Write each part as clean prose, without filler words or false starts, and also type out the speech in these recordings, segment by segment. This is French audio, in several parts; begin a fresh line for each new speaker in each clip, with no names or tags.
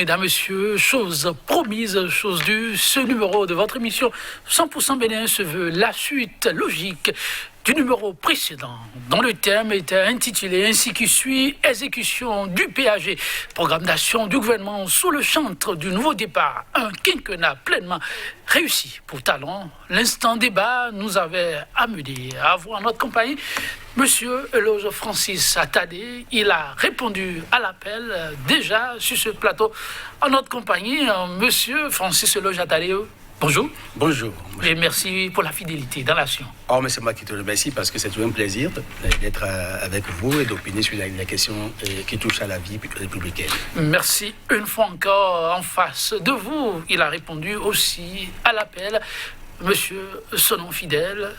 mesdames, messieurs, chose promise, chose due, ce numéro de votre émission 100% Bénin se veut la suite logique du numéro précédent, dont le thème était intitulé ainsi qui suit: exécution du PAG, programme d'action du gouvernement sous le chantre du nouveau départ, un quinquennat pleinement réussi. Pour talent, l'instant débat nous avait amené à avoir notre compagnie Monsieur Eloge Francis Attalé. Il a répondu à l'appel déjà sur ce plateau en notre compagnie. Monsieur Francis Eloge Attalé, bonjour.
Bonjour.
Et merci pour la fidélité dans l'action.
Oh, mais c'est moi qui te remercie parce que c'est toujours un plaisir d'être avec vous et d'opiner sur les questions qui touchent à la vie républicaine.
Merci une fois encore. En face de vous, il a répondu aussi à l'appel. Monsieur Sonon Fidèle,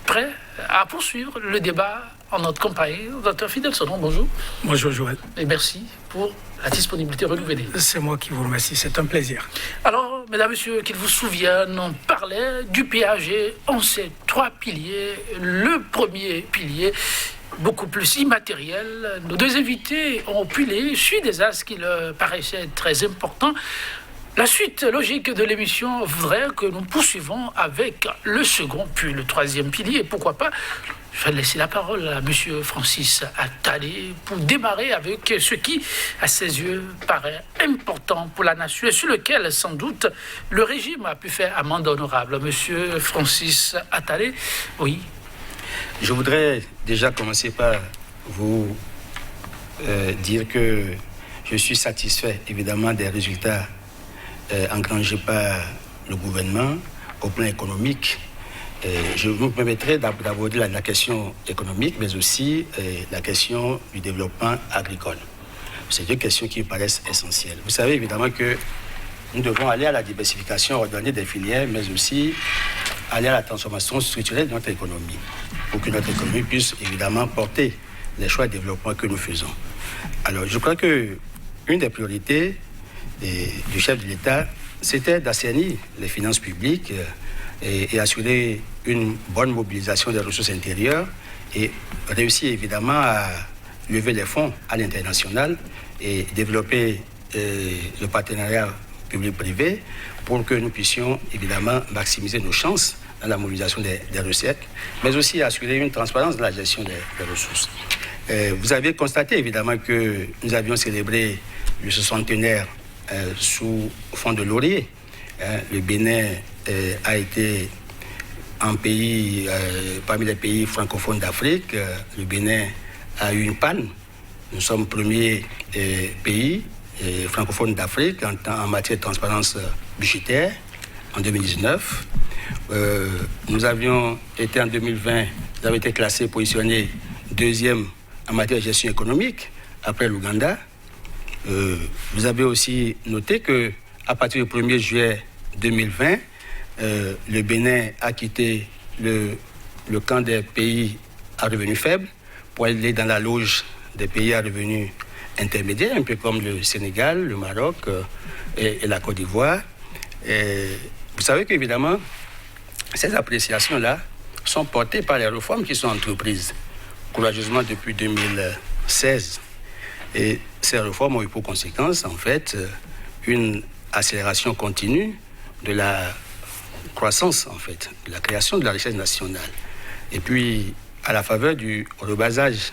prêt à poursuivre le débat en notre compagnie. Docteur Fidèle Sonon, bonjour.
Bonjour Joël.
Et merci pour la disponibilité renouvelée.
C'est moi qui vous remercie, c'est un plaisir.
Alors, mesdames, messieurs, qu'ils vous souviennent, on parlait du PAG en ces trois piliers. Le premier pilier, beaucoup plus immatériel. Nos deux invités ont pilé sur des axes qui leur paraissaient très importants. La suite logique de l'émission voudrait que nous poursuivons avec le second, puis le troisième pilier. Et pourquoi pas, je vais laisser la parole à M. Francis Attalé pour démarrer avec ce qui, à ses yeux, paraît important pour la nation et sur lequel, sans doute, le régime a pu faire amende honorable. M. Francis Attalé, oui.
Je voudrais déjà commencer par vous dire que je suis satisfait, évidemment, des résultats engrangés par le gouvernement au plan économique. Je vous permettrai d'aborder la question économique, mais aussi la question du développement agricole. C'est deux questions qui me paraissent essentielles. Vous savez évidemment que nous devons aller à la diversification ordonnée des filières, mais aussi aller à la transformation structurelle de notre économie, pour que notre économie puisse évidemment porter les choix de développement que nous faisons. Alors, je crois que une des priorités du chef de l'État, c'était d'assainir les finances publiques et assurer une bonne mobilisation des ressources intérieures et réussir évidemment à lever les fonds à l'international et développer le partenariat public-privé pour que nous puissions évidemment maximiser nos chances dans la mobilisation des recettes, mais aussi assurer une transparence dans la gestion des ressources. Vous avez constaté évidemment que nous avions célébré le 60e sous fond de laurier. Le Bénin a été un pays, parmi les pays francophones d'Afrique. Le Bénin a eu une panne. Nous sommes premier pays francophone d'Afrique en matière de transparence budgétaire en 2019. Nous avions été en 2020, nous avons été classés, positionnés deuxième en matière de gestion économique après l'Ouganda. Vous avez aussi noté qu'à partir du 1er juillet 2020, le Bénin a quitté le camp des pays à revenus faibles pour aller dans la loge des pays à revenus intermédiaires, un peu comme le Sénégal, le Maroc et la Côte d'Ivoire. Vous savez qu'évidemment, ces appréciations-là sont portées par les réformes qui sont entreprises courageusement depuis 2016. Et ces réformes ont eu pour conséquence, en fait, une accélération continue de la croissance, en fait, de la création de la richesse nationale. Et puis, à la faveur du rebasage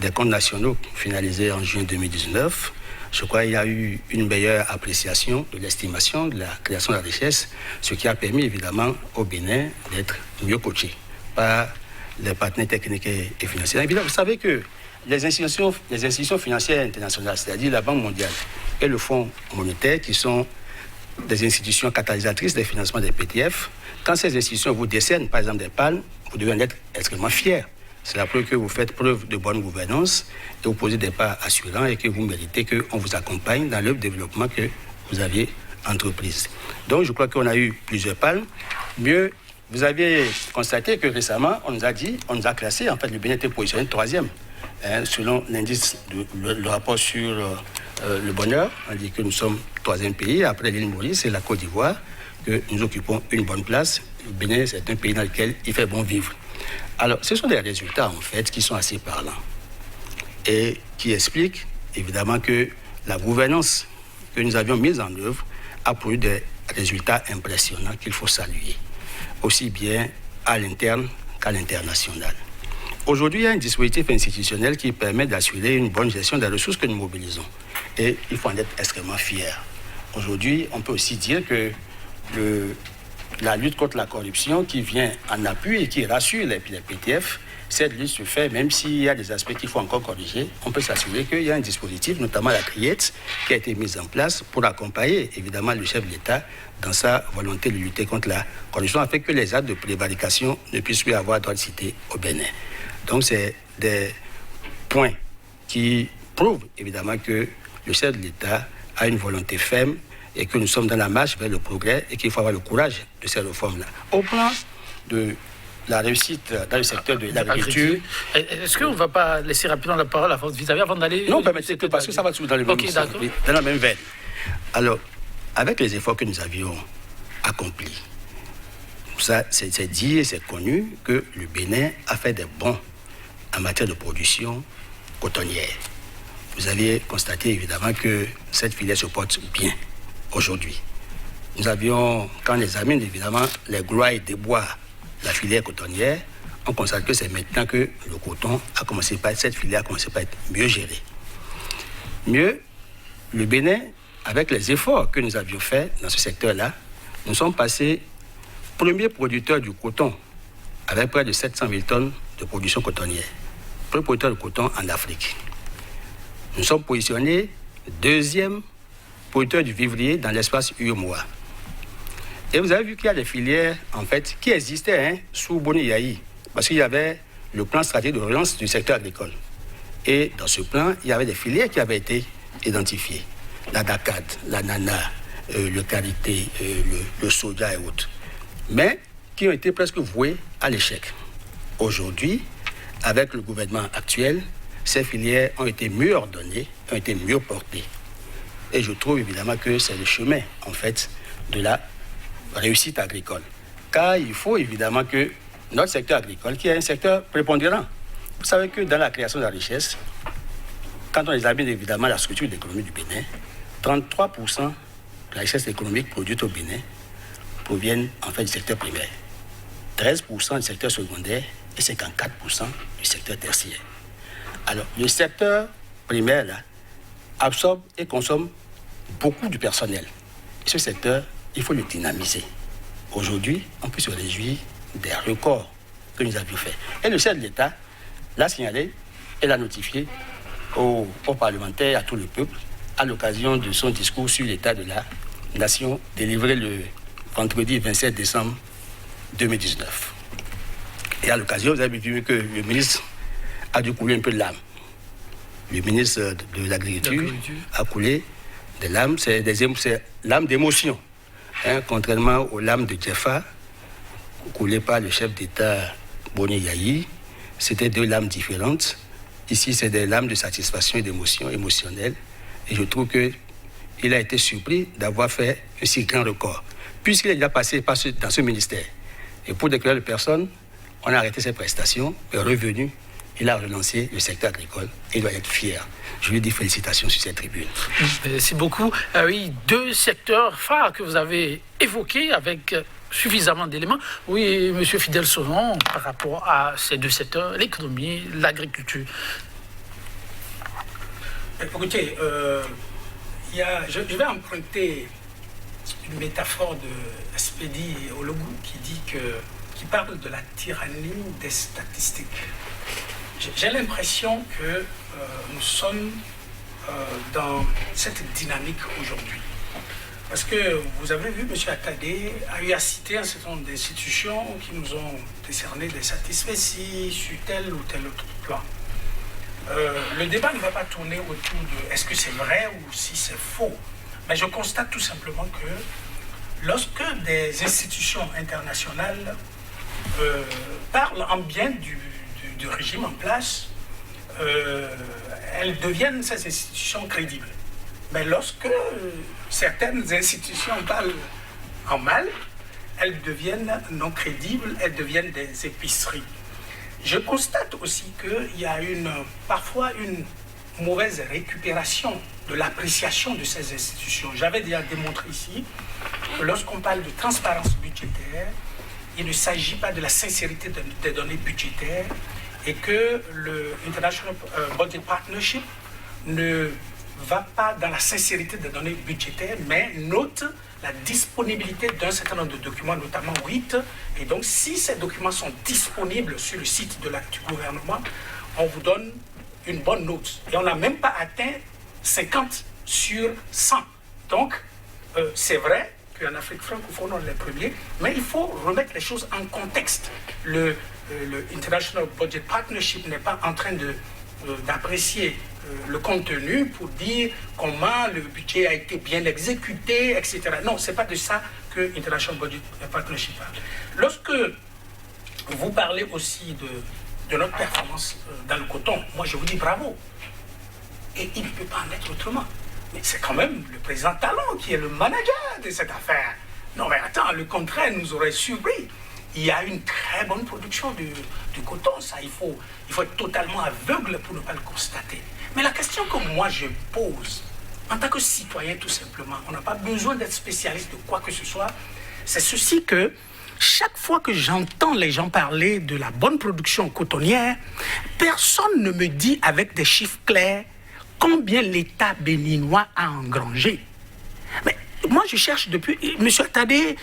des comptes nationaux finalisés en juin 2019, je crois qu'il y a eu une meilleure appréciation de l'estimation de la création de la richesse, ce qui a permis évidemment au Bénin d'être mieux coaché par les partenaires techniques et financiers. Évidemment, vous savez que les institutions financières internationales, c'est-à-dire la Banque mondiale et le Fonds monétaire, qui sont des institutions catalysatrices des financements des PTF, quand ces institutions vous décernent, par exemple, des palmes, vous devez en être extrêmement fiers. C'est la preuve que vous faites preuve de bonne gouvernance et vous posez des pas assurants et que vous méritez qu'on vous accompagne dans le développement que vous aviez entreprise. Donc, je crois qu'on a eu plusieurs palmes. Mieux, vous avez constaté que récemment, on nous a classé, en fait, le Bénin était positionné troisième. Selon l'indice, le rapport sur le bonheur, on dit que nous sommes troisième pays, après l'île Maurice et la Côte d'Ivoire, que nous occupons une bonne place. Le Bénin, c'est un pays dans lequel il fait bon vivre. Alors, ce sont des résultats, en fait, qui sont assez parlants et qui expliquent, évidemment, que la gouvernance que nous avions mises en œuvre a produit des résultats impressionnants qu'il faut saluer, aussi bien à l'interne qu'à l'international. Aujourd'hui, il y a un dispositif institutionnel qui permet d'assurer une bonne gestion des ressources que nous mobilisons. Et il faut en être extrêmement fier. Aujourd'hui, on peut aussi dire que la lutte contre la corruption qui vient en appui et qui rassure les PTF, cette lutte se fait, même s'il y a des aspects qu'il faut encore corriger, on peut s'assurer qu'il y a un dispositif, notamment la CRIET, qui a été mis en place pour accompagner évidemment le chef de l'État dans sa volonté de lutter contre la corruption, afin que les actes de prévarication ne puissent plus avoir droit de cité au Bénin. Donc c'est des points qui prouvent évidemment que le chef de l'État a une volonté ferme et que nous sommes dans la marche vers le progrès et qu'il faut avoir le courage de ces réformes-là. Au plan de la réussite dans le secteur de l'agriculture.
Est-ce qu'on ne va pas laisser rapidement la parole avant d'aller...
Non, permettez que, parce que ça va toujours dans, dans la même veine. Alors, avec les efforts que nous avions accomplis, ça, c'est dit et c'est connu que le Bénin a fait des bons en matière de production cotonnière. Vous allez constater évidemment que cette filière se porte bien aujourd'hui. Nous avions, quand on examine évidemment les grouilles des bois, la filière cotonnière, on constate que c'est maintenant que le coton a commencé par cette filière a commencé par être mieux gérée. Mieux, le Bénin, avec les efforts que nous avions faits dans ce secteur-là, nous sommes passés premier producteur du coton, avec près de 700 000 tonnes de production cotonnière. Premier producteur de coton en Afrique. Nous sommes positionnés deuxième producteur du vivrier dans l'espace UEMOA. Et vous avez vu qu'il y a des filières, en fait, qui existaient sous Boni Yayi, parce qu'il y avait le plan stratégique de relance du secteur agricole. Et dans ce plan, il y avait des filières qui avaient été identifiées. La dacade, l'ananas, le karité, le soja et autres. Mais qui ont été presque vouées à l'échec. Aujourd'hui, avec le gouvernement actuel, ces filières ont été mieux ordonnées, ont été mieux portées. Et je trouve évidemment que c'est le chemin, en fait, de la réussite agricole. Car il faut évidemment que notre secteur agricole, qui est un secteur prépondérant, vous savez que dans la création de la richesse, quand on examine évidemment la structure de l'économie du Bénin, 33% de la richesse économique produite au Bénin proviennent en fait du secteur primaire, 13% du secteur secondaire et 54% du secteur tertiaire. Alors, le secteur primaire là, absorbe et consomme beaucoup du personnel. Et ce secteur, il faut le dynamiser. Aujourd'hui, on peut se réjouir des records que nous avions faits. Et le chef de l'État l'a signalé et l'a notifié aux parlementaires, à tout le peuple, à l'occasion de son discours sur l'état de la nation délivré le vendredi 27 décembre 2019. Et à l'occasion, vous avez vu que le ministre a dû couler un peu de larmes. Le ministre de l'Agriculture a coulé des larmes, c'est larmes d'émotion. Contrairement aux larmes de Jeffa, coulées par le chef d'État Boni Yayi, c'était deux larmes différentes. Ici, c'est des larmes de satisfaction et d'émotion émotionnelle. Et je trouve qu'il a été surpris d'avoir fait un si grand record, puisqu'il est déjà passé dans ce ministère. Et pour déclarer de personnes, on a arrêté ses prestations, mais revenu, il a relancé le secteur agricole et il doit être fier. Je lui dis félicitations sur cette tribune.
Merci beaucoup. Oui, deux secteurs phares que vous avez évoqués avec suffisamment d'éléments. Oui, M. Fidèle Sonon, par rapport à ces deux secteurs, l'économie, l'agriculture.
Écoutez, je vais emprunter une métaphore de Spedi Ologou qui parle de la tyrannie des statistiques. J'ai l'impression que nous sommes dans cette dynamique aujourd'hui. Parce que vous avez vu, M. Attadé a eu à citer un certain nombre d'institutions qui nous ont décerné des satisfecits sur tel ou tel autre plan. Le débat ne va pas tourner autour de est-ce que c'est vrai ou si c'est faux. Mais je constate tout simplement que lorsque des institutions internationales parlent en bien du régime en place, elles deviennent ces institutions crédibles. Mais lorsque certaines institutions parlent en mal, elles deviennent non crédibles, elles deviennent des épiceries. Je constate aussi qu'il y a parfois une mauvaise récupération de l'appréciation de ces institutions. J'avais déjà démontré ici que lorsqu'on parle de transparence budgétaire, il ne s'agit pas de la sincérité des données budgétaires et que le International Budget Partnership ne va pas dans la sincérité des données budgétaires, mais note la disponibilité d'un certain nombre de documents, notamment 8. Et donc, si ces documents sont disponibles sur le site du gouvernement, on vous donne une bonne note. Et on n'a même pas atteint 50 sur 100. Donc, c'est vrai qu'en Afrique francophone, on est les premiers, mais il faut remettre les choses en contexte. Le International Budget Partnership n'est pas en train d'apprécier le contenu pour dire comment le budget a été bien exécuté, etc. Non, ce n'est pas de ça que International Budget Partnership parle. Lorsque vous parlez aussi de notre performance dans le coton, moi je vous dis bravo. Et il ne peut pas en être autrement. Mais c'est quand même le président Talon qui est le manager de cette affaire. Non mais attends, le contraire nous aurait surpris. Il y a une très bonne production du coton, ça, il faut être totalement aveugle pour ne pas le constater. Mais la question que moi je pose, en tant que citoyen tout simplement, on n'a pas besoin d'être spécialiste de quoi que ce soit, c'est ceci que chaque fois que j'entends les gens parler de la bonne production cotonnière, personne ne me dit avec des chiffres clairs combien l'État béninois a engrangé. Mais moi je cherche depuis... Monsieur Attadé,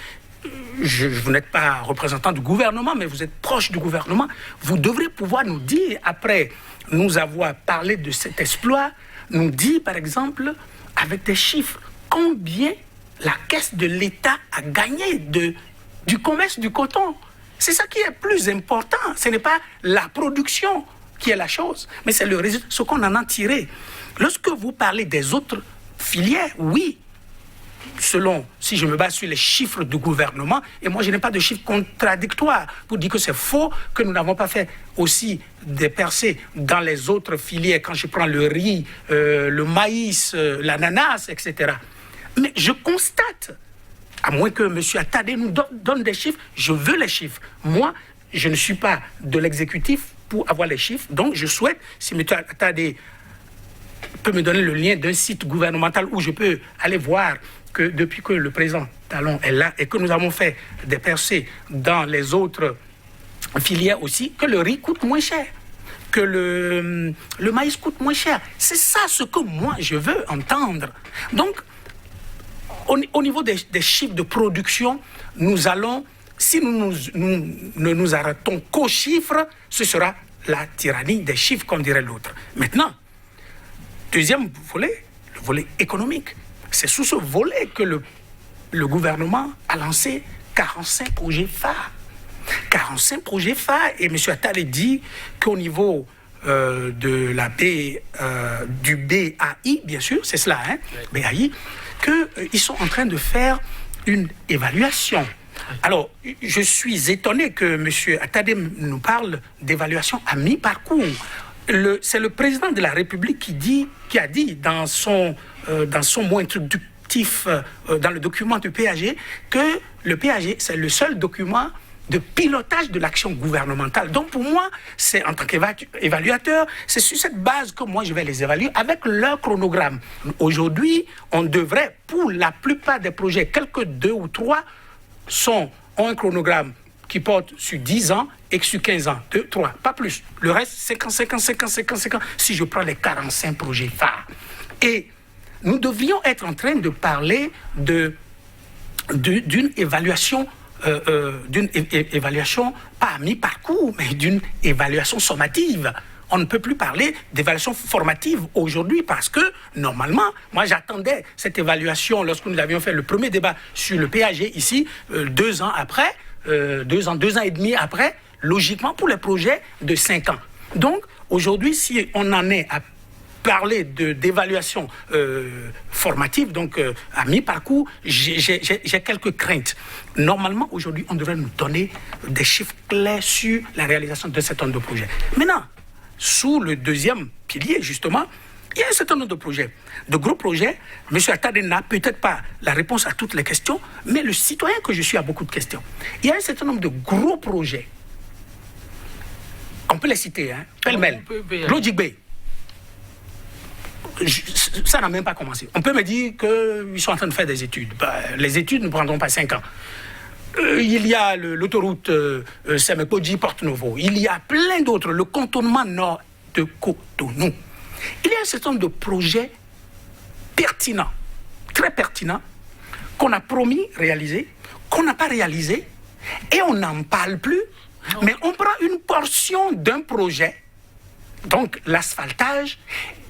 vous n'êtes pas représentant du gouvernement, mais vous êtes proche du gouvernement. Vous devrez pouvoir nous dire, après nous avoir parlé de cet exploit, nous dire par exemple, avec des chiffres, combien la caisse de l'État a gagné du commerce du coton. C'est ça qui est plus important. Ce n'est pas la production qui est la chose, mais c'est le résultat, ce qu'on en a tiré. Lorsque vous parlez des autres filières, oui, selon, si je me base sur les chiffres du gouvernement, et moi je n'ai pas de chiffres contradictoires pour dire que c'est faux, que nous n'avons pas fait aussi des percées dans les autres filières, quand je prends le riz, le maïs, l'ananas, etc. Mais je constate, à moins que M. Attadé nous donne des chiffres, je veux les chiffres. Moi, je ne suis pas de l'exécutif pour avoir les chiffres, donc je souhaite, si M. Attadé peut me donner le lien d'un site gouvernemental où je peux aller voir que depuis que le président Talon est là et que nous avons fait des percées dans les autres filières aussi, que le riz coûte moins cher, que le maïs coûte moins cher. C'est ça ce que moi je veux entendre. Donc, au niveau des chiffres de production, nous allons, si nous ne nous arrêtons qu'aux chiffres, ce sera la tyrannie des chiffres, comme dirait l'autre. Maintenant, deuxième volet, le volet économique. C'est sous ce volet que le gouvernement a lancé 45 projets phares. 45 projets phares, et M. Attadé dit qu'au niveau de la du BAI, bien sûr, c'est cela, hein, BAI, qu'ils sont en train de faire une évaluation. Alors, je suis étonné que M. Attadé nous parle d'évaluation à mi-parcours. C'est le président de la République qui a dit dans son mot introductif, dans le document du PAG, que le PAG, c'est le seul document de pilotage de l'action gouvernementale. Donc pour moi, c'est en tant qu'évaluateur, c'est sur cette base que moi je vais les évaluer avec leur chronogramme. Aujourd'hui, on devrait, pour la plupart des projets, quelques 2 ou 3 ont un chronogramme qui porte sur 10 ans et sur 15 ans, 2, 3, pas plus. Le reste, 50, si je prends les 45 projets phares. Et nous devions être en train de parler d'une évaluation, pas à mi-parcours, mais d'une évaluation sommative. On ne peut plus parler d'évaluation formative aujourd'hui parce que, normalement, moi j'attendais cette évaluation lorsque nous avions fait le premier débat sur le PAG ici, 2 ans après, 2 ans et demi après, logiquement pour les projets de 5 ans. Donc, aujourd'hui, si on en est à parler d'évaluation formative, donc à mi-parcours, j'ai quelques craintes. Normalement, aujourd'hui, on devrait nous donner des chiffres clairs sur la réalisation de certain nombre de projets. Maintenant, sous le deuxième pilier, justement, il y a un certain nombre de projets, de gros projets. M. Attadé n'a peut-être pas la réponse à toutes les questions, mais le citoyen que je suis a beaucoup de questions. Il y a un certain nombre de gros projets. On peut les citer, hein, pêle-mêle. Logic Bay. ça n'a même pas commencé. On peut me dire qu'ils sont en train de faire des études. Les études ne prendront pas 5 ans. Il y a l'autoroute Semekoji-Porto Novo. Il y a plein d'autres. Le contournement nord de Cotonou. Il y a un certain nombre de projets pertinents, très pertinents, qu'on a promis réaliser, qu'on n'a pas réalisé, et on n'en parle plus. Non. Mais on prend une portion d'un projet, donc l'asphaltage,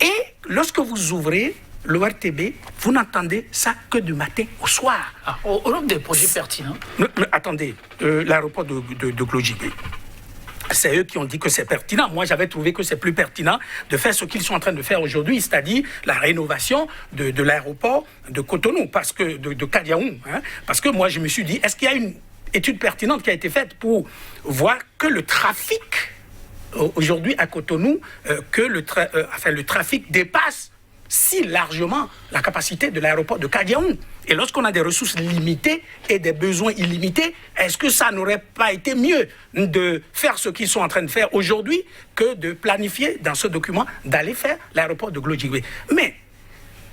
et lorsque vous ouvrez l'ORTB, vous n'entendez ça que du matin au soir.
Au nombre des projets pertinents.
Mais attendez, l'aéroport de Glodjibé. C'est eux qui ont dit que c'est pertinent. Moi, j'avais trouvé que c'est plus pertinent de faire ce qu'ils sont en train de faire aujourd'hui, c'est-à-dire la rénovation de l'aéroport de Cotonou, parce que de Kadiaoum. Parce que moi, je me suis dit, est-ce qu'il y a une étude pertinente qui a été faite pour voir que le trafic, aujourd'hui à Cotonou, le trafic dépasse si largement la capacité de l'aéroport de Kadiaoum. Et lorsqu'on a des ressources limitées et des besoins illimités, est-ce que ça n'aurait pas été mieux de faire ce qu'ils sont en train de faire aujourd'hui que de planifier dans ce document d'aller faire l'aéroport de Glodjibé? Mais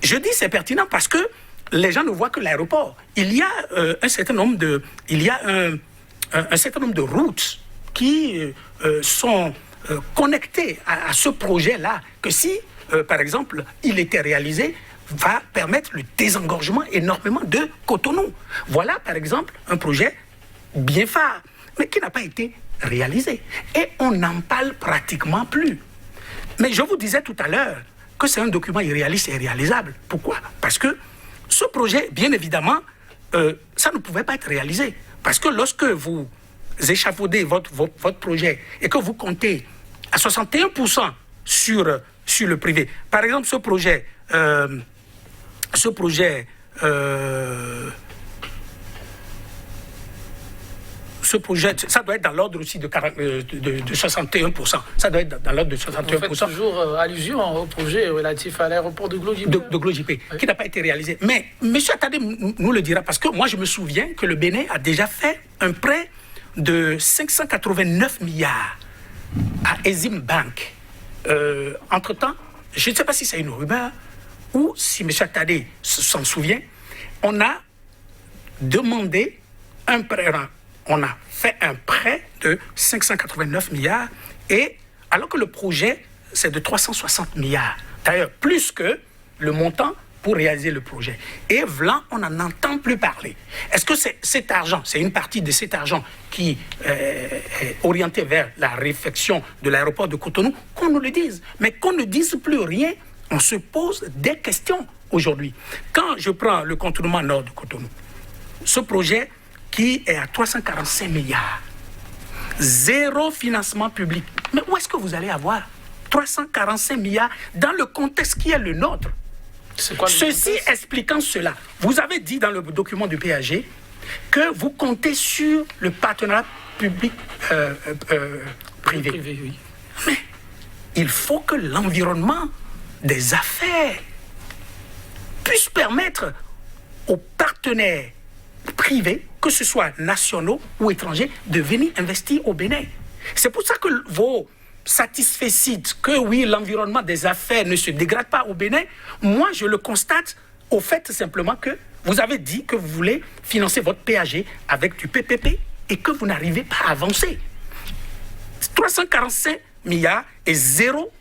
je dis c'est pertinent parce que les gens ne voient que l'aéroport. Il y a un certain nombre de routes qui sont connectées à ce projet-là, que si par exemple, il était réalisé, va permettre le désengorgement énormément de Cotonou. Voilà, par exemple, un projet bien phare, mais qui n'a pas été réalisé. Et on n'en parle pratiquement plus. Mais je vous disais tout à l'heure que c'est un document irréaliste et irréalisable. Pourquoi? Parce que ce projet, bien évidemment, ça ne pouvait pas être réalisé. Parce que lorsque vous échafaudez votre projet et que vous comptez à 61% sur le privé. Par exemple, ce projet, ça doit être dans l'ordre aussi de 61%. Ça doit être dans l'ordre de 61%.
Vous faites toujours allusion au projet relatif à l'aéroport de Glodjibé.
De Glodjibé, oui. Qui n'a pas été réalisé. Mais M. Attadé nous le dira, parce que moi, je me souviens que le Bénin a déjà fait un prêt de 589 milliards à Exim Bank. Entre-temps, je ne sais pas si c'est une rumeur ou si M. Attadé s'en souvient, on a demandé un prêt, on a fait un prêt de 589 milliards, et alors que le projet, c'est de 360 milliards. D'ailleurs, plus que le montant pour réaliser le projet. Et voilà, on n'en entend plus parler. Est-ce que cet argent, c'est une partie de cet argent qui est orienté vers la réfection de l'aéroport de Cotonou? Qu'on nous le dise. Mais qu'on ne dise plus rien, on se pose des questions aujourd'hui. Quand je prends le contournement nord de Cotonou, ce projet qui est à 345 milliards, zéro financement public. Mais où est-ce que vous allez avoir 345 milliards dans le contexte qui est le nôtre? Ceci expliquant cela, vous avez dit dans le document du PAG que vous comptez sur le partenariat public-privé.
Oui.
Mais il faut que l'environnement des affaires puisse permettre aux partenaires privés, que ce soit nationaux ou étrangers, de venir investir au Bénin. C'est pour ça que vos satisfait que oui, l'environnement des affaires ne se dégrade pas au Bénin. Moi, je le constate au fait simplement que vous avez dit que vous voulez financer votre PAG avec du PPP et que vous n'arrivez pas à avancer. 345 milliards et 0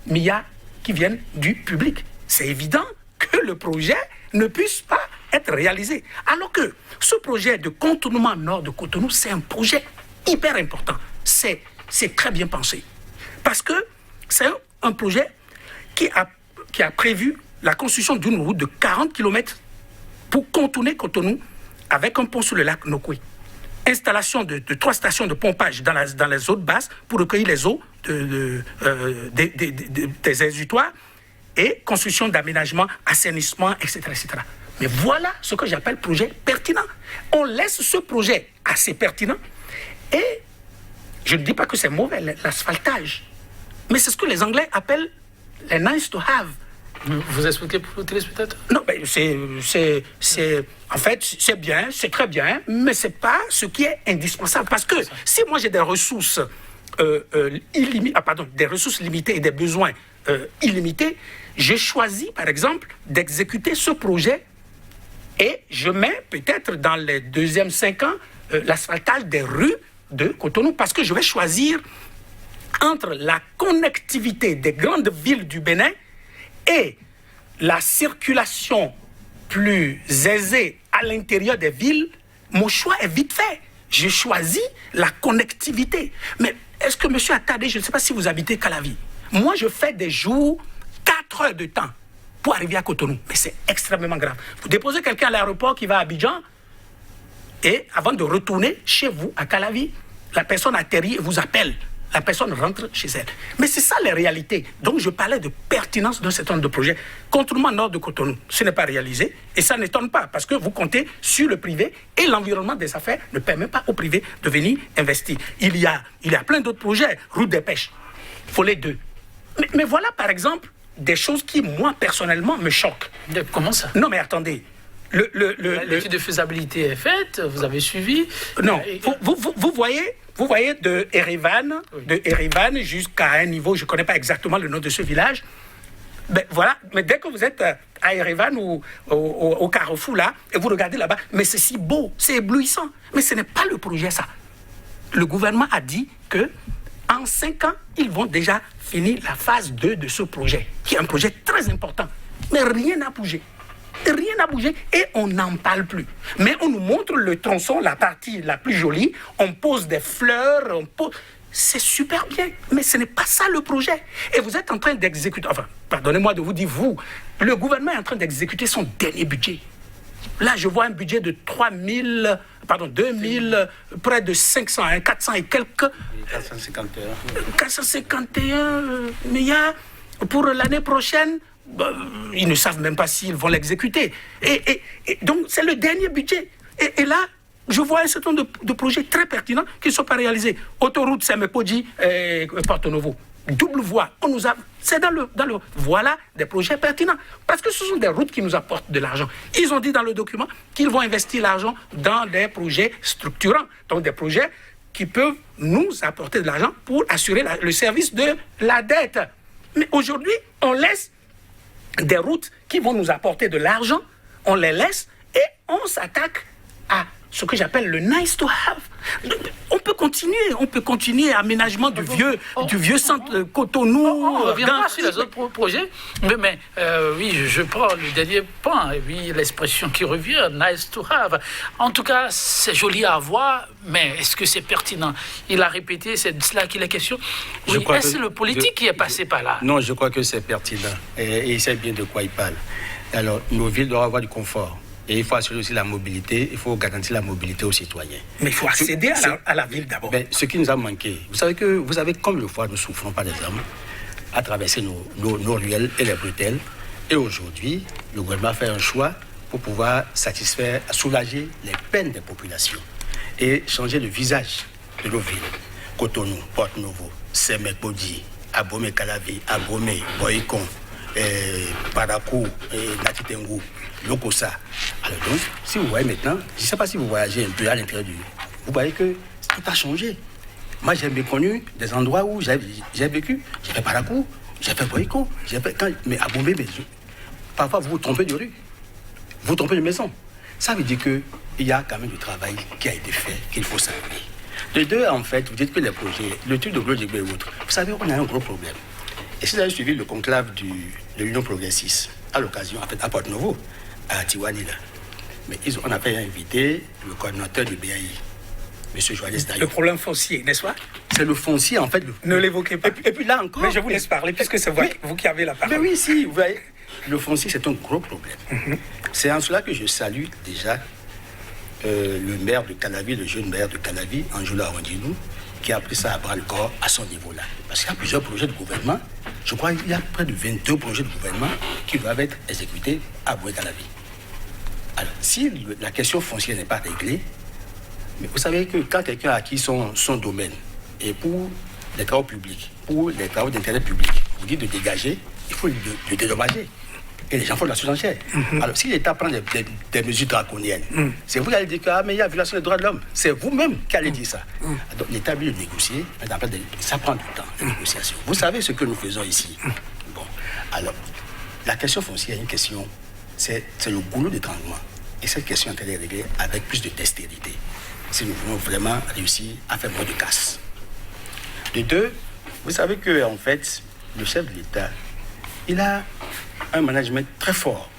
milliards qui viennent du public. C'est évident que le projet ne puisse pas être réalisé. Alors que ce projet de contournement nord de Cotonou, c'est un projet hyper important. C'est très bien pensé. Parce que c'est un projet qui a prévu la construction d'une route de 40 km pour contourner Cotonou avec un pont sur le lac Nokoué. Installation de 3 stations de pompage dans les eaux de basse pour recueillir les eaux des exutoires et construction d'aménagement, assainissement, etc., etc. Mais voilà ce que j'appelle projet pertinent. On laisse ce projet assez pertinent et je ne dis pas que c'est mauvais, l'asphaltage. Mais c'est ce que les Anglais appellent les nice to have.
Vous expliquez pour le téléspectateur?
Non, mais en fait, c'est bien, c'est très bien, mais ce n'est pas ce qui est indispensable. Parce que si moi j'ai des ressources des ressources limitées et des besoins illimités, je choisis, par exemple, d'exécuter ce projet et je mets peut-être dans les deuxièmes 5 ans l'asphaltage des rues de Cotonou parce que je vais choisir entre la connectivité des grandes villes du Bénin et la circulation plus aisée à l'intérieur des villes. Mon choix est vite fait. Je choisis la connectivité. Mais est-ce que, monsieur Attardé, je ne sais pas si vous habitez Calavi. Moi, je fais des jours, 4 heures de temps pour arriver à Cotonou. Mais c'est extrêmement grave. Vous déposez quelqu'un à l'aéroport qui va à Abidjan et avant de retourner chez vous, à Calavi, la personne atterrit et vous appelle. La personne rentre chez elle. Mais c'est ça les réalités. Donc je parlais de pertinence d'un certain nombre de projets. Contournement nord de Cotonou, ce n'est pas réalisé. Et ça n'étonne pas parce que vous comptez sur le privé et l'environnement des affaires ne permet pas au privé de venir investir. Il y a plein d'autres projets. Route des pêches, Follet 2. Mais voilà par exemple des choses qui, moi, personnellement, me choquent.
Comment ça?
Non mais attendez.
L'étude de faisabilité est faite, vous avez suivi.
Non, vous voyez de Erevan, jusqu'à un niveau, je ne connais pas exactement le nom de ce village. Ben, voilà, mais dès que vous êtes à Erevan ou au Carrefour là, et vous regardez là-bas, mais c'est si beau, c'est éblouissant. Mais ce n'est pas le projet ça. Le gouvernement a dit que en 5 ans, ils vont déjà finir la phase 2 de ce projet, qui est un projet très important. Mais rien n'a bougé. Rien n'a bougé et on n'en parle plus. Mais on nous montre le tronçon, la partie la plus jolie, on pose des fleurs, c'est super bien, mais ce n'est pas ça le projet. Et vous êtes en train d'exécuter, enfin, pardonnez-moi de vous dire vous, le gouvernement est en train d'exécuter son dernier budget. Là, je vois un budget de 2000, près de 500, 400 et quelques... 451 milliards pour l'année prochaine. Ils ne savent même pas s'ils vont l'exécuter. Et donc, c'est le dernier budget. Et là, je vois un certain nombre de projets très pertinents qui ne sont pas réalisés. Autoroute Semepodji et Porto Novo. Double voie. C'est dans le... Voilà des projets pertinents. Parce que ce sont des routes qui nous apportent de l'argent. Ils ont dit dans le document qu'ils vont investir l'argent dans des projets structurants. Donc, des projets qui peuvent nous apporter de l'argent pour assurer le service de la dette. Mais aujourd'hui, on laisse des routes qui vont nous apporter de l'argent, on les laisse et on s'attaque à ce que j'appelle le nice to have. On peut continuer aménagement du vieux centre Cotonou.
On reviendra sur les autres projets, mais oui, je prends le dernier point, et oui, l'expression qui revient, nice to have. En tout cas, c'est joli à voir, mais est-ce que c'est pertinent? Il a répété, c'est de cela qu'il est question. Oui, est-ce le politique qui est passé par là?
Non, je crois que c'est pertinent, et il sait bien de quoi il parle. Alors, nos villes doivent avoir du confort. Et il faut assurer aussi la mobilité, il faut garantir la mobilité aux citoyens.
Mais il faut accéder à la ville d'abord.
Ben, ce qui nous a manqué, vous savez comme le foie, nous souffrons par exemple, à traverser nos ruelles et les bretelles. Et aujourd'hui, le gouvernement a fait un choix pour pouvoir soulager les peines des populations et changer le visage de nos villes. Cotonou, Porto Novo, Semepodji, Abomey-Calavi, Abomey, Boycon, Parakou, Natitengu, Lokossa. Alors donc, si vous voyez maintenant, je ne sais pas si vous voyagez un peu à l'intérieur vous voyez que tout a changé. Moi, j'ai méconnu des endroits où j'ai vécu. J'ai fait Parakou, j'ai fait Boyko, mais à Bombay, parfois vous vous trompez de rue, vous vous trompez de maison. Ça veut dire qu'il y a quand même du travail qui a été fait, qu'il faut saluer. De deux, en fait, vous dites que les projets, le truc de Glodjibé et autres, vous savez, on a un gros problème. Et si vous avez suivi le conclave de l'Union progressiste, à l'occasion, en fait, à Porto Novo, à Tiwani, là. Mais on a fait inviter le coordinateur du BAI, M. Joannès Dayo.
Le problème foncier, n'est-ce pas?
C'est le foncier, en fait.
Ne l'évoquez pas.
Et puis là encore...
Mais je vous laisse parler, puisque c'est vous qui avez la parole.
Mais oui, si, vous voyez, le foncier, c'est un gros problème. C'est en cela que je salue déjà le maire de Calavi, le jeune maire de Calavi, Angelo Arondino, qui a pris ça à bras le corps à son niveau-là. Parce qu'il y a plusieurs projets de gouvernement. Je crois qu'il y a près de 22 projets de gouvernement qui doivent être exécutés à Boé-Calavi. Alors, si la question foncière n'est pas réglée, mais vous savez que quand quelqu'un a acquis son domaine, et pour les travaux publics, pour les travaux d'intérêt public, vous dites de dégager, il faut le dédommager. Et les gens font de la surenchère. Alors, si l'État prend des mesures draconiennes, c'est vous qui allez dire qu'il y a violation des droits de l'homme. C'est vous-même qui allez dire ça. Donc, l'État veut négocier, mais après, ça prend du temps, la négociation. Vous savez ce que nous faisons ici. Bon, alors, la question foncière est une question, c'est le goulot d'étranglement. Et cette question est en train de régler avec plus de dextérité. Si nous voulons vraiment réussir à faire moins de casse. De deux, vous savez que en fait, le chef de l'État, il a un management très fort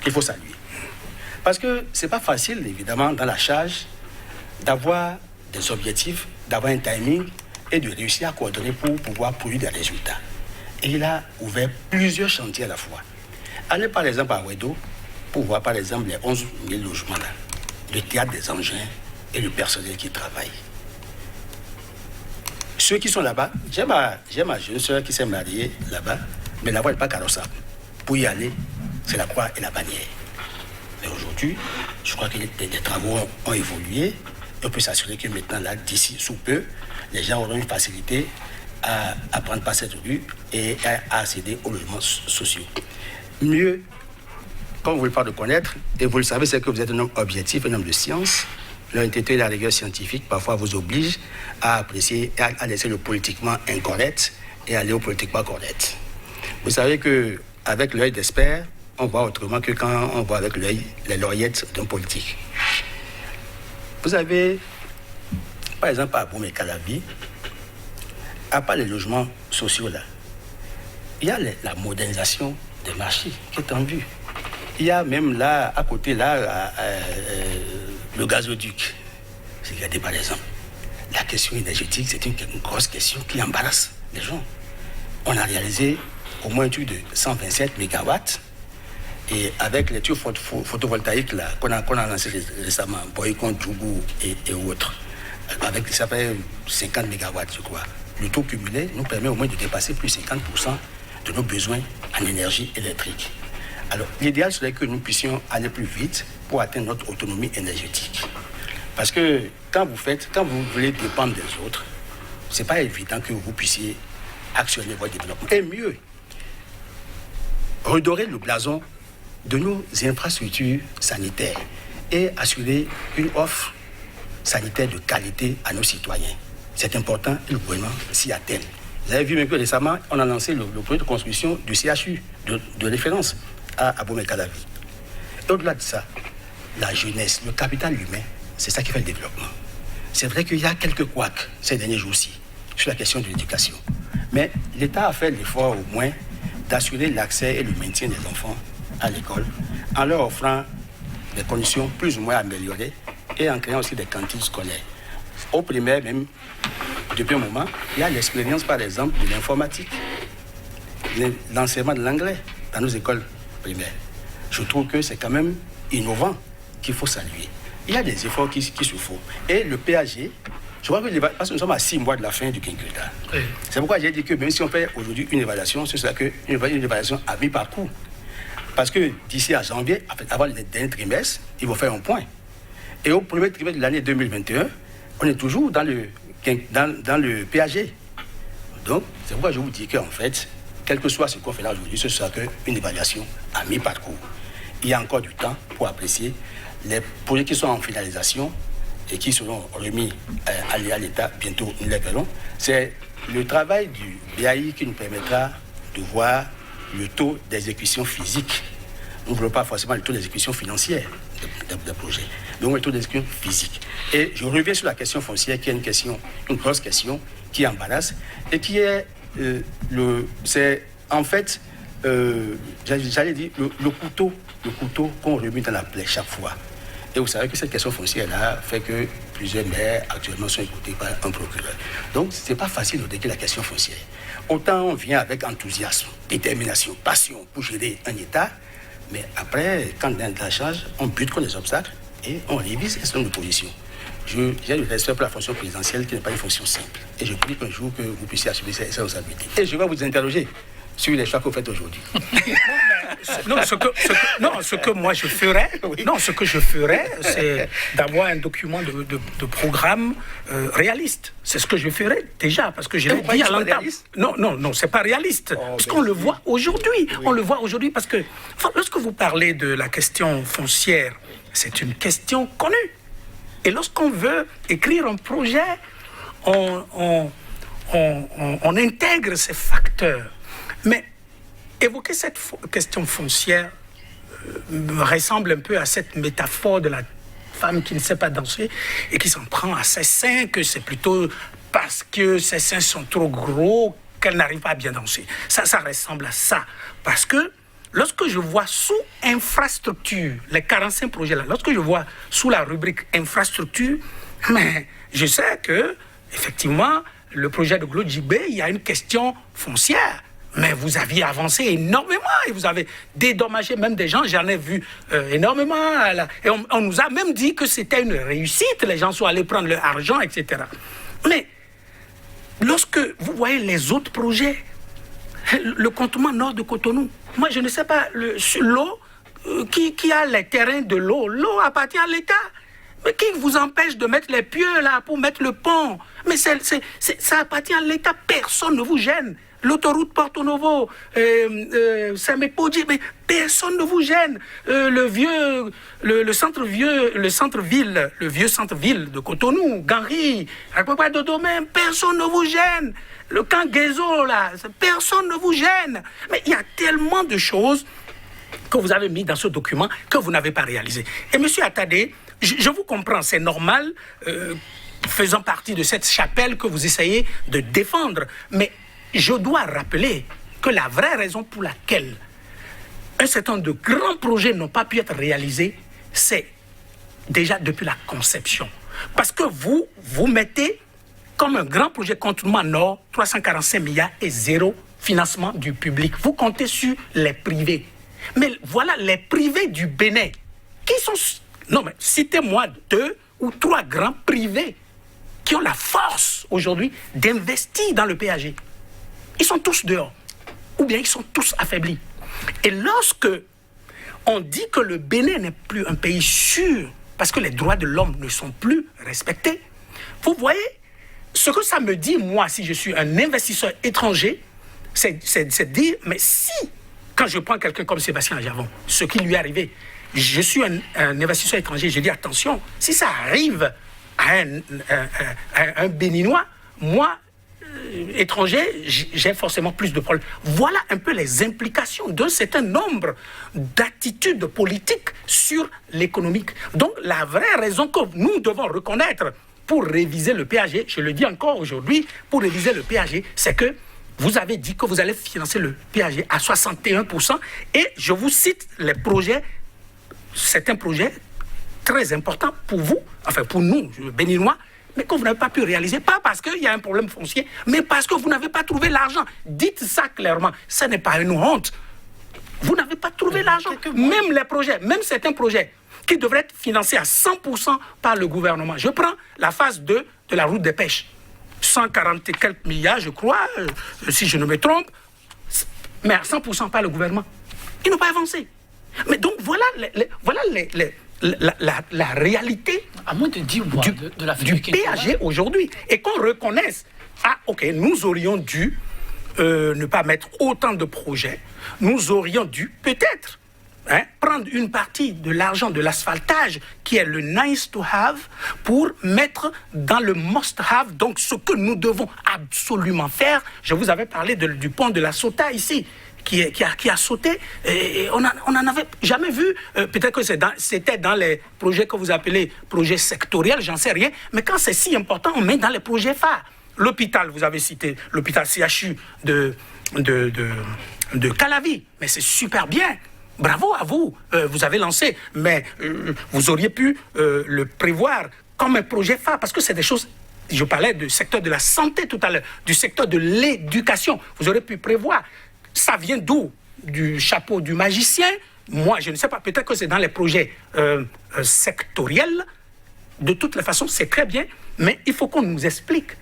qu'il faut saluer. Parce que c'est pas facile, évidemment, dans la charge, d'avoir des objectifs, d'avoir un timing et de réussir à coordonner pour pouvoir produire des résultats. Et il a ouvert plusieurs chantiers à la fois. Allez par exemple à Ouedo pour voir par exemple les 11 000 logements là, le théâtre des engins et le personnel qui travaille. Ceux qui sont là-bas, j'ai ma jeune soeur qui s'est mariée là-bas, mais la voie n'est pas carrossable. Pour y aller, c'est la croix et la bannière. Mais aujourd'hui, je crois que les travaux ont évolué. On peut s'assurer que maintenant, là, d'ici sous peu, les gens auront une facilité à prendre par cette rue et à accéder aux logements sociaux. Mieux, comme vous le parlez de connaître, et vous le savez, c'est que vous êtes un homme objectif, un homme de science. L'honnêteté et la rigueur scientifique parfois vous obligent à apprécier et à laisser le politiquement incorrect et aller au politiquement correct. Vous savez qu'avec l'œil d'expert, on voit autrement que quand on voit avec l'œil les lauriettes d'un politique. Vous avez, par exemple, à Abomey-Calavi, à part les logements sociaux là, il y a la modernisation des marchés qui est en vue. Il y a même là, à côté là, le gazoduc. Regardez par exemple, la question énergétique, c'est une grosse question qui embarrasse les gens. On a réalisé au moins un truc de 127 mégawatts et avec les tuyaux photovoltaïques là, qu'on a lancé récemment, Boycon, Djougou et autres, avec ça fait 50 mégawatts, je crois. Le taux cumulé nous permet au moins de dépasser plus de 50% de nos besoins en énergie électrique. Alors, l'idéal serait que nous puissions aller plus vite pour atteindre notre autonomie énergétique. Parce que quand vous voulez dépendre des autres, ce n'est pas évident que vous puissiez actionner votre développement. Et mieux, redorer le blason de nos infrastructures sanitaires et assurer une offre sanitaire de qualité à nos citoyens. C'est important et le gouvernement s'y attelle. Vous avez vu même que récemment, on a lancé le projet de construction du CHU de référence à Abomey-Calavi. Et au-delà de ça, la jeunesse, le capital humain, c'est ça qui fait le développement. C'est vrai qu'il y a quelques couacs ces derniers jours-ci sur la question de l'éducation. Mais l'État a fait l'effort au moins d'assurer l'accès et le maintien des enfants à l'école en leur offrant des conditions plus ou moins améliorées et en créant aussi des cantines scolaires. Au primaire même, depuis un moment, il y a l'expérience par exemple de l'informatique, l'enseignement de l'anglais dans nos écoles primaires. Je trouve que c'est quand même innovant qu'il faut saluer. Il y a des efforts qui se font. Et le PAG, je crois que parce que nous sommes à 6 mois de la fin du quinquennat. Oui. C'est pourquoi j'ai dit que même si on fait aujourd'hui une évaluation, ce sera une évaluation à mi-parcours. Parce que d'ici à janvier, avant le dernier trimestre, ils vont faire un point. Et au premier trimestre de l'année 2021, on est toujours dans le PAG. Donc, c'est pourquoi je vous dis qu'en fait, quel que soit ce qu'on fait là aujourd'hui, ce sera qu'une évaluation à mi-parcours. Il y a encore du temps pour apprécier les projets qui sont en finalisation et qui seront remis à l'État, bientôt nous les verrons. C'est le travail du BAI qui nous permettra de voir le taux d'exécution physique. Nous ne voulons pas forcément le taux d'exécution financière des projets, mais le taux d'exécution physique. Et je reviens sur la question foncière, qui est une grosse question qui embarrasse et qui est c'est en fait, j'allais dire, le couteau qu'on remet dans la plaie chaque fois. Et vous savez que cette question foncière-là fait que plusieurs maires actuellement sont écoutés par un procureur. Donc, ce n'est pas facile de régler la question foncière. Autant on vient avec enthousiasme, détermination, passion pour gérer un État, mais après, quand on a de la charge, on bute contre les obstacles et on révise un certain nombre de positions. J'ai le respect pour la fonction présidentielle qui n'est pas une fonction simple. Et je prie qu'un jour que vous puissiez assumer ces responsabilités. Et je vais vous interroger sur les choix que vous faites aujourd'hui.
Ce que moi je ferais, oui. Ce que je ferais, c'est d'avoir un document de programme réaliste. C'est ce que je ferais déjà, parce que je l'ai dit à l'entame. Non, c'est pas réaliste. Parce qu'on le voit aujourd'hui. Oui. On le voit aujourd'hui parce que, lorsque vous parlez de la question foncière, c'est une question connue. Et lorsqu'on veut écrire un projet, on intègre ces facteurs. Mais évoquer cette question foncière me ressemble un peu à cette métaphore de la femme qui ne sait pas danser et qui s'en prend à ses seins, que c'est plutôt parce que ses seins sont trop gros qu'elle n'arrive pas à bien danser. Ça ressemble à ça. Parce que lorsque je vois sous infrastructure, les 45 projets là, lorsque je vois sous la rubrique infrastructure, mais je sais que, effectivement, le projet de Glodjibé, il y a une question foncière. Mais vous aviez avancé énormément et vous avez dédommagé même des gens. J'en ai vu énormément. Et on nous a même dit que c'était une réussite. Les gens sont allés prendre leur argent, etc. Mais lorsque vous voyez les autres projets, le comptoir nord de Cotonou, moi je ne sais pas, l'eau, qui a les terrains de l'eau appartient à l'État. Mais qui vous empêche de mettre les pieux là pour mettre le pont? Mais ça appartient à l'État, personne ne vous gêne. L'autoroute Porto Novo, Saint-Mépodier, mais personne ne vous gêne. Le centre-ville, le vieux centre-ville de Cotonou, Ganri, Akpakpa Dodomé, personne ne vous gêne. Le camp Guézo, là, personne ne vous gêne. Mais il y a tellement de choses que vous avez mis dans ce document que vous n'avez pas réalisé. Et M. Attadé, je vous comprends, c'est normal, faisant partie de cette chapelle que vous essayez de défendre, mais je dois rappeler que la vraie raison pour laquelle un certain nombre de grands projets n'ont pas pu être réalisés, c'est déjà depuis la conception. Parce que vous mettez comme un grand projet Contournement Nord, 345 milliards et zéro financement du public. Vous comptez sur les privés. Mais voilà, les privés du Bénin, qui sont... Non, mais citez-moi 2 ou 3 grands privés qui ont la force aujourd'hui d'investir dans le PAG. Ils sont tous dehors, ou bien ils sont tous affaiblis. Et lorsque on dit que le Bénin n'est plus un pays sûr, parce que les droits de l'homme ne sont plus respectés, vous voyez, ce que ça me dit, moi, si je suis un investisseur étranger, c'est dire, mais si, quand je prends quelqu'un comme Sébastien Ajavon, ce qui lui est arrivé, je suis un investisseur étranger, je dis attention, si ça arrive à un Béninois, moi, étranger, j'ai forcément plus de problèmes. Voilà un peu les implications d'un certain nombre d'attitudes politiques sur l'économique. Donc, la vraie raison que nous devons reconnaître pour réviser le PAG, je le dis encore aujourd'hui, pour réviser le PAG, c'est que vous avez dit que vous allez financer le PAG à 61%, et je vous cite les projets, certains projets très importants pour vous, enfin pour nous, Béninois, mais que vous n'avez pas pu réaliser, pas parce qu'il y a un problème foncier, mais parce que vous n'avez pas trouvé l'argent. Dites ça clairement, ce n'est pas une honte. Vous n'avez pas trouvé l'argent. Même les projets, même certains projets qui devraient être financés à 100% par le gouvernement. Je prends la phase 2 de la route des pêches. 140 et quelques milliards, je crois, si je ne me trompe, mais à 100% par le gouvernement. Ils n'ont pas avancé. Mais donc voilà la réalité
à moins de 10 mois de la
du PAG aujourd'hui. Et qu'on reconnaisse, nous aurions dû ne pas mettre autant de projets. Nous aurions dû peut-être prendre une partie de l'argent de l'asphaltage, qui est le nice to have, pour mettre dans le must have, donc ce que nous devons absolument faire. Je vous avais parlé du pont de la Sota ici, qui a sauté, et on n'en avait jamais vu. Peut-être que c'était dans les projets que vous appelez projets sectoriels, j'en sais rien, mais quand c'est si important, on met dans les projets phares. L'hôpital, vous avez cité l'hôpital CHU de Calavi, mais c'est super bien. Bravo à vous, vous avez lancé, mais vous auriez pu le prévoir comme un projet phare, parce que c'est des choses, je parlais du secteur de la santé tout à l'heure, du secteur de l'éducation, vous auriez pu prévoir. Ça vient d'où? Du chapeau du magicien? Moi, je ne sais pas, peut-être que c'est dans les projets sectoriels. De toutes les façons, c'est très bien, mais il faut qu'on nous explique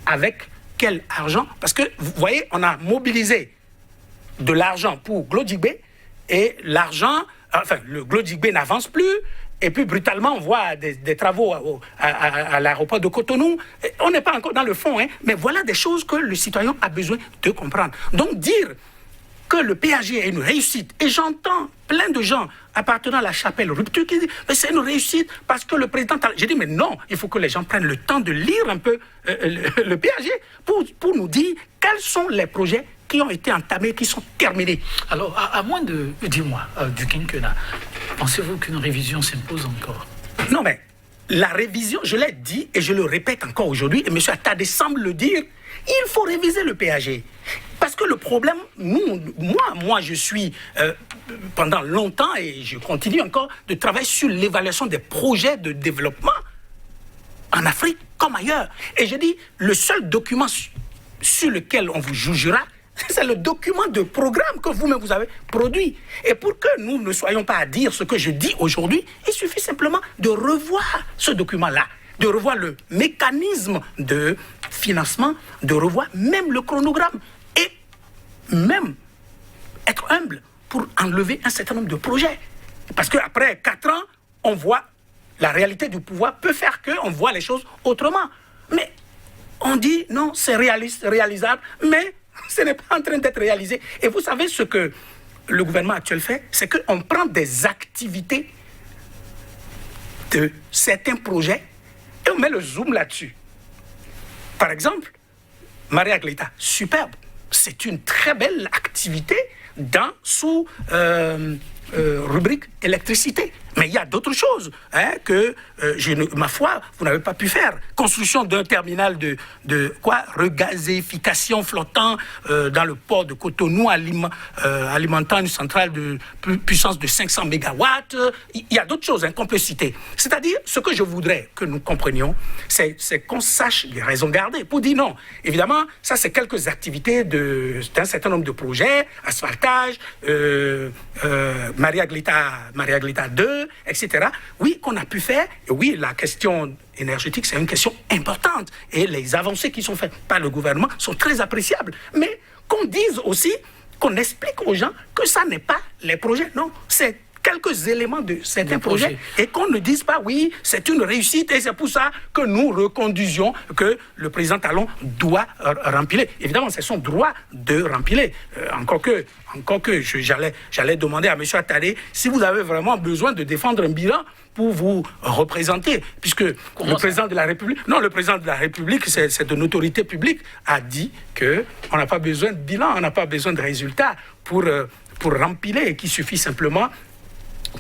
avec quel argent, parce que, vous voyez, on a mobilisé de l'argent pour Glodjibé, et l'argent, le Glodjibé n'avance plus, et puis brutalement on voit des travaux à l'aéroport de Cotonou. On n'est pas encore dans le fond, mais voilà des choses que le citoyen a besoin de comprendre. Donc dire que le PAG est une réussite, et j'entends plein de gens appartenant à la chapelle Rupture qui disent mais c'est une réussite parce que le président... J'ai dit mais non, il faut que les gens prennent le temps de lire un peu le PAG pour nous dire quels sont les projets qui ont été entamés, qui sont terminés.
Alors, à moins de 10 mois du quinquennat, pensez-vous qu'une révision s'impose encore?
Non, mais la révision, je l'ai dit et je le répète encore aujourd'hui, et M. Attadé semble le dire, il faut réviser le PAG. Parce que le problème, moi je suis pendant longtemps et je continue encore de travailler sur l'évaluation des projets de développement en Afrique comme ailleurs. Et je dis, le seul document sur lequel on vous jugera, c'est le document de programme que vous-même vous avez produit. Et pour que nous ne soyons pas à dire ce que je dis aujourd'hui, il suffit simplement de revoir ce document-là, de revoir le mécanisme de financement, de revoir même le chronogramme et même être humble pour enlever un certain nombre de projets. Parce qu'après 4 ans, on voit la réalité du pouvoir peut faire qu'on voit les choses autrement. Mais on dit non, c'est réalisable, mais ce n'est pas en train d'être réalisé. Et vous savez ce que le gouvernement actuel fait, c'est qu'on prend des activités de certains projets et on met le zoom là-dessus. Par exemple, Maria Glita, superbe. C'est une très belle activité sous rubrique électricité. Mais il y a d'autres choses que, ma foi, vous n'avez pas pu faire. Construction d'un terminal de regazéification flottant dans le port de Cotonou, alimentant une centrale de puissance de 500 mégawatts. Il y a d'autres choses, complexité. C'est-à-dire, ce que je voudrais que nous comprenions, c'est qu'on sache les raisons gardées. Pour dire non, évidemment, ça c'est quelques activités d'un certain nombre de projets, asphaltage, Maria Glita 2, etc. Oui, qu'on a pu faire. Et oui, la question énergétique, c'est une question importante. Et les avancées qui sont faites par le gouvernement sont très appréciables. Mais qu'on dise aussi, qu'on explique aux gens que ça n'est pas les projets. Non, c'est quelques éléments de certains projets. Et qu'on ne dise pas, oui, c'est une réussite et c'est pour ça que nous reconduisions que le président Talon doit remplir. Évidemment, c'est son droit de remplir. Encore que j'allais demander à M. Attadé si vous avez vraiment besoin de défendre un bilan pour vous représenter, puisque le président de la République, c'est de l'autorité publique, a dit qu'on n'a pas besoin de bilan, on n'a pas besoin de résultats pour remplir, et qu'il suffit simplement,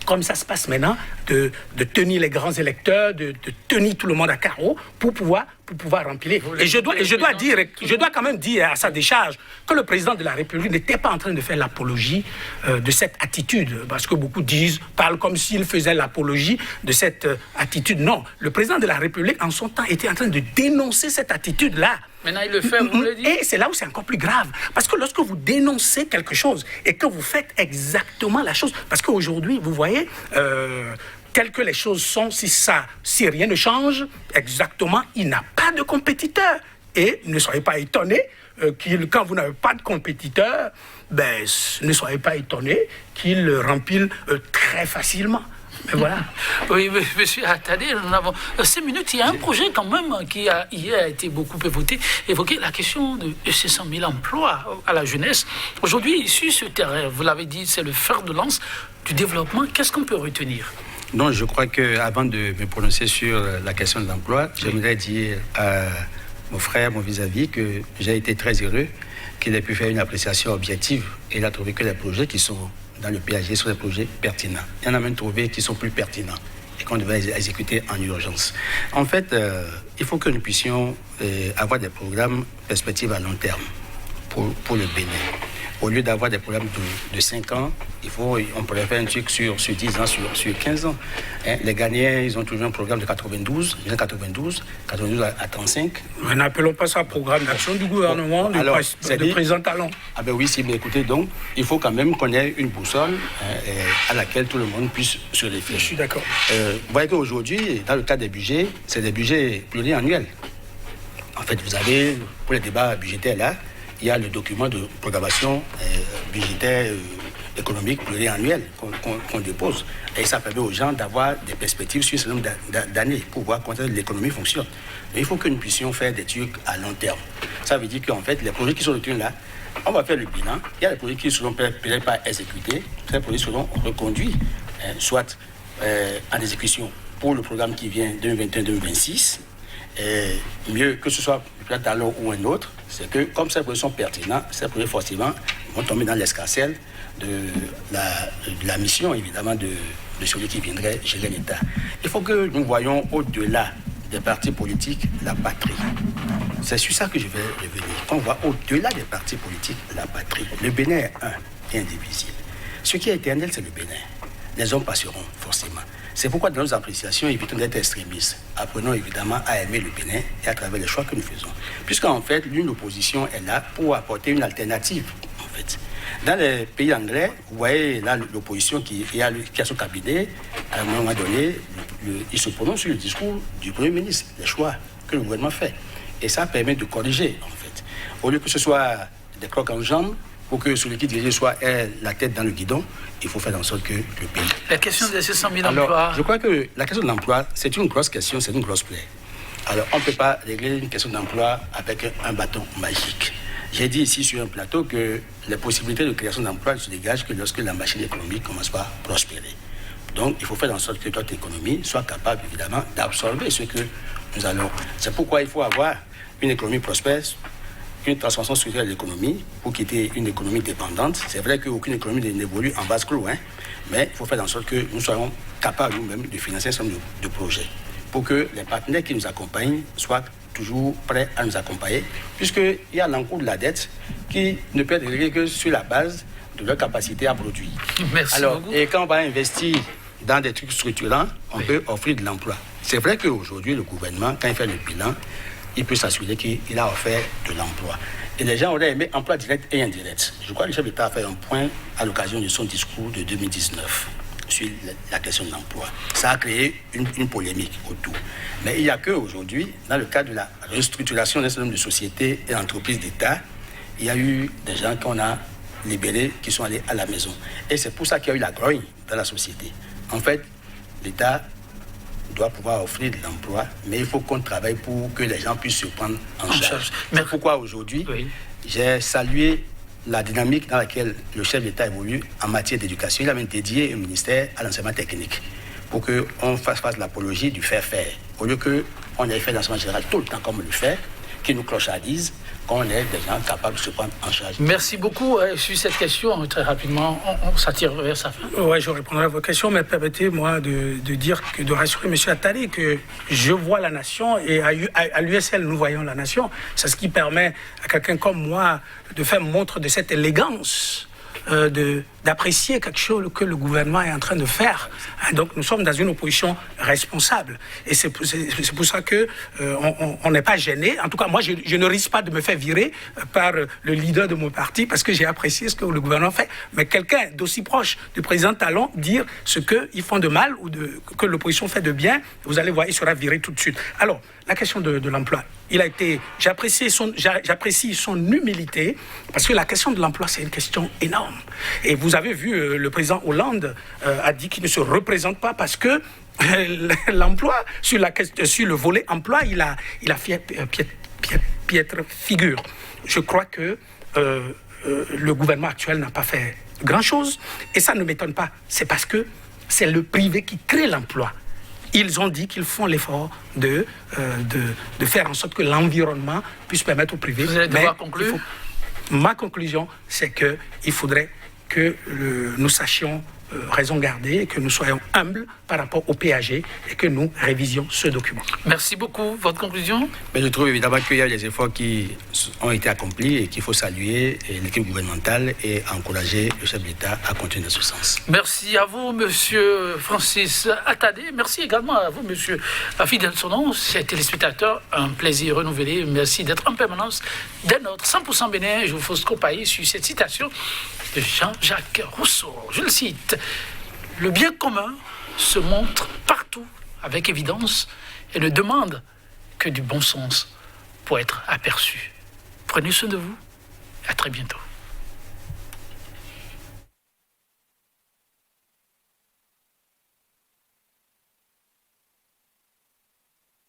comme ça se passe maintenant, de tenir les grands électeurs, de tenir tout le monde à carreau pour pouvoir remplir. Et je dois quand même dire à sa décharge que le président de la République n'était pas en train de faire l'apologie de cette attitude, parce que beaucoup parlent comme s'il faisait l'apologie de cette attitude. Non, le président de la République en son temps était en train de dénoncer cette attitude-là.
Maintenant, il le fait, vous le dites.
Et c'est là où c'est encore plus grave. Parce que lorsque vous dénoncez quelque chose et que vous faites exactement la chose, parce qu'aujourd'hui, vous voyez, telles que les choses sont, si rien ne change, exactement, il n'a pas de compétiteur. Et ne soyez pas étonnés quand vous n'avez pas de compétiteur, ne soyez pas étonnés qu'il rempile très facilement. Mais voilà.
Oui, monsieur Attadé, nous avons 5 minutes. Il y a un projet quand même qui hier a été beaucoup évoqué, la question de 600 000 emplois à la jeunesse. Aujourd'hui, sur ce terrain, vous l'avez dit, c'est le fer de lance du développement. Qu'est-ce qu'on peut retenir?
Non, je crois qu'avant de me prononcer sur la question de l'emploi, j'aimerais dire à mon frère, mon vis-à-vis, que j'ai été très heureux qu'il ait pu faire une appréciation objective. Et il a trouvé que les projets qui sont dans le PAG sont des projets pertinents. Il y en a même trouvé qui sont plus pertinents et qu'on devait exécuter en urgence. En fait, il faut que nous puissions avoir des programmes perspectives à long terme pour le Bénin. Au lieu d'avoir des programmes de 5 ans, on pourrait faire un truc sur 10 ans, sur 15 ans. Les Ghanéens, ils ont toujours un programme de 92 à 35.
Mais n'appelons pas ça programme d'action du gouvernement, du président Talon.
Ah ben oui, mais écoutez, donc, il faut quand même qu'on ait une boussole à laquelle tout le monde puisse se référer.
Je suis d'accord.
Vous voyez qu'aujourd'hui, dans le cas des budgets, c'est des budgets pluriannuels. En fait, vous avez, pour les débats budgétaires là, il y a le document de programmation budgétaire économique pluriannuel qu'on dépose. Et ça permet aux gens d'avoir des perspectives sur ce nombre d'années pour voir comment l'économie fonctionne. Mais il faut que nous puissions faire des trucs à long terme. Ça veut dire qu'en fait, les projets qui sont retenus là, on va faire le bilan. Il y a des projets qui ne seront peut-être pas exécutés. Ces projets seront reconduits, soit en exécution pour le programme qui vient 2021-2026. Et mieux que ce soit peut-être à l'un ou un autre, c'est que comme ces projets sont pertinents, ces projets forcément vont tomber dans l'escarcelle de la mission, évidemment, de celui qui viendrait gérer l'État. Il faut que nous voyions au-delà des partis politiques la patrie. C'est sur ça que je vais revenir. Quand on voit au-delà des partis politiques la patrie, le Bénin est un et indivisible. Ce qui est éternel, c'est le Bénin. Les hommes passeront, forcément. C'est pourquoi dans nos appréciations, évitons d'être extrémistes. Apprenons évidemment à aimer le Bénin et à travers les choix que nous faisons. Puisqu'en fait, l'une opposition est là pour apporter une alternative, en fait. Dans les pays anglais, vous voyez là l'opposition qui a son cabinet, à un moment donné, il se prononce sur le discours du Premier ministre, les choix que le gouvernement fait. Et ça permet de corriger, en fait. Au lieu que ce soit des crocs en jambes, pour que celui qui dirige soit la tête dans le guidon, il faut faire en sorte que le pays...
La question des 600 000
Alors,
emplois...
je crois que la question de l'emploi, c'est une grosse question, c'est une grosse plaie. Alors, on ne peut pas régler une question d'emploi avec un bâton magique. J'ai dit ici sur un plateau que les possibilités de création d'emplois ne se dégagent que lorsque la machine économique commence par prospérer. Donc, il faut faire en sorte que notre économie soit capable, évidemment, d'absorber ce que nous allons. C'est pourquoi il faut avoir une économie prospère, une transformation structurelle de l'économie pour quitter une économie dépendante. C'est vrai qu'aucune économie n'évolue en vase clos, mais il faut faire en sorte que nous soyons capables nous-mêmes de financer un certain nombre de projets pour que les partenaires qui nous accompagnent soient toujours prêts à nous accompagner, puisqu'il y a l'encours de la dette qui ne peut être réglé que sur la base de leur capacité à produire.
Merci beaucoup.
Et quand on va investir dans des trucs structurants, on peut offrir de l'emploi. C'est vrai qu'aujourd'hui, le gouvernement, quand il fait le bilan, il peut s'assurer qu'il a offert de l'emploi. Et les gens auraient aimé emploi direct et indirect. Je crois que le chef d'État a fait un point à l'occasion de son discours de 2019 sur la question de l'emploi. Ça a créé une polémique autour. Mais il n'y a qu'aujourd'hui, dans le cadre de la restructuration d'un certain nombre de sociétés et d'entreprises d'État, il y a eu des gens qu'on a libérés qui sont allés à la maison. Et c'est pour ça qu'il y a eu la grogne dans la société. En fait, l'État doit pouvoir offrir de l'emploi, mais il faut qu'on travaille pour que les gens puissent se prendre en charge. C'est pourquoi aujourd'hui, j'ai salué la dynamique dans laquelle le chef d'État évolue en matière d'éducation. Il a même dédié un ministère à l'enseignement technique pour qu'on fasse face à l'apologie du faire-faire. Au lieu qu'on ait fait l'enseignement général tout le temps comme on le fait, qui nous clochardise, qu'on ait des gens capables de se prendre en charge.
Merci beaucoup. Sur cette question, très rapidement, on s'attire vers sa fin.
Oui, je répondrai à vos questions, mais permettez-moi de rassurer M. Attali que je vois la nation et à l'USL, nous voyons la nation. C'est ce qui permet à quelqu'un comme moi de faire montre de cette élégance, d'apprécier quelque chose que le gouvernement est en train de faire. Donc nous sommes dans une opposition responsable. Et c'est pour ça qu'on n'est pas gêné. En tout cas, moi, je ne risque pas de me faire virer par le leader de mon parti parce que j'ai apprécié ce que le gouvernement fait. Mais quelqu'un d'aussi proche du président Talon dire ce qu'ils font de mal ou que l'opposition fait de bien, vous allez voir, il sera viré tout de suite. Alors, la question de l'emploi, j'apprécie son humilité parce que la question de l'emploi, c'est une question énorme. Et vous avez vu, le président Hollande a dit qu'il ne se représente pas parce que l'emploi, sur le volet emploi, il a fait piètre figure. Je crois que le gouvernement actuel n'a pas fait grand-chose et ça ne m'étonne pas. C'est parce que c'est le privé qui crée l'emploi. Ils ont dit qu'ils font l'effort de faire en sorte que l'environnement puisse permettre au privé.
Vous allez devoir conclure.
Ma conclusion, c'est qu'il faudrait que nous sachions raison garder et que nous soyons humbles par rapport au PAG et que nous révisions ce document.
Merci beaucoup. Votre conclusion ?
Mais je trouve évidemment qu'il y a des efforts qui ont été accomplis et qu'il faut saluer l'équipe gouvernementale et encourager le chef d'État à continuer dans ce sens.
Merci à vous, Monsieur Francis Attadé. Merci également à vous, Monsieur Fidel Sonon, chers téléspectateurs. Un plaisir renouvelé. Merci d'être en permanence des nôtres. 100% Bénin, je vous fais compailler sur cette citation de Jean-Jacques Rousseau. Je le cite. Le bien commun se montre partout avec évidence et ne demande que du bon sens pour être aperçu. Prenez soin de vous. À très bientôt.